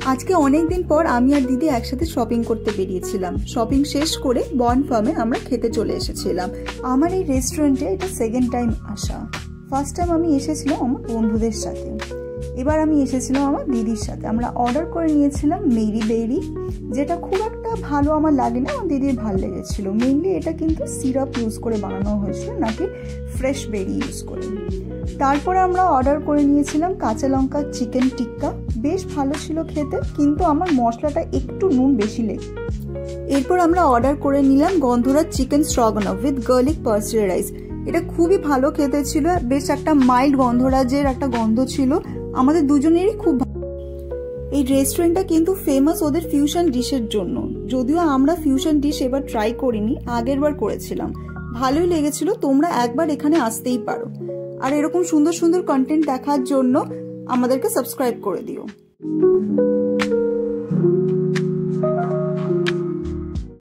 আজকে অনেক দিন পর আমি আর দিদি একসাথে শপিং করতে বেরিয়েছিলাম। শপিং শেষ করে বর্ন ফার্মে আমরা খেতে চলে এসেছিলাম। আমার এই রেস্টুরেন্টে এটা সেকেন্ড টাইম আসা। ফার্স্ট টাইম আমি এসেছিলাম আমার বন্ধুদের সাথে, এবার আমি এসেছিলাম আমার দিদির সাথে। আমরা অর্ডার করে নিয়েছিলাম মেরি বেরি, যেটা খুব একটা ভালো আমার লাগে না, আমার দিদির ভালো লেগেছিল। মেইনলি এটা কিন্তু সিরাপ ইউজ করে বানানো হয়েছিল, নাকি ফ্রেশ বেরি ইউজ করে। তারপরে আমরা অর্ডার করে নিয়েছিলাম কাঁচা লঙ্কা চিকেন টিক্কা, বেশ ভালো ছিল খেতে, কিন্তু আমার মশলাটা একটু নুন বেশি লেগে। এরপর আমরা অর্ডার করে নিলাম gondhoraj chicken stroganoff with garlic parsley rice. এটা খুবই ভালো খেতে ছিল, বেশ একটা মাইল্ড গন্ধরাজের একটা গন্ধ ছিল, আমাদের দুজনেরই খুব ভালো। এই রেস্টুরেন্টটা কিন্তু ফেমাস ওদের ফিউশন ডিশের জন্য, যদিও আমরা ফিউশন ডিশ এবার ট্রাই করিনি, আগের বার করেছিলাম, ভালোই লেগেছিল। তোমরা একবার এখানে আসতেই পারো। আর এরকম সুন্দর সুন্দর কন্টেন্ট দেখার জন্য আমাদেরকে সাবস্ক্রাইব করে দিও।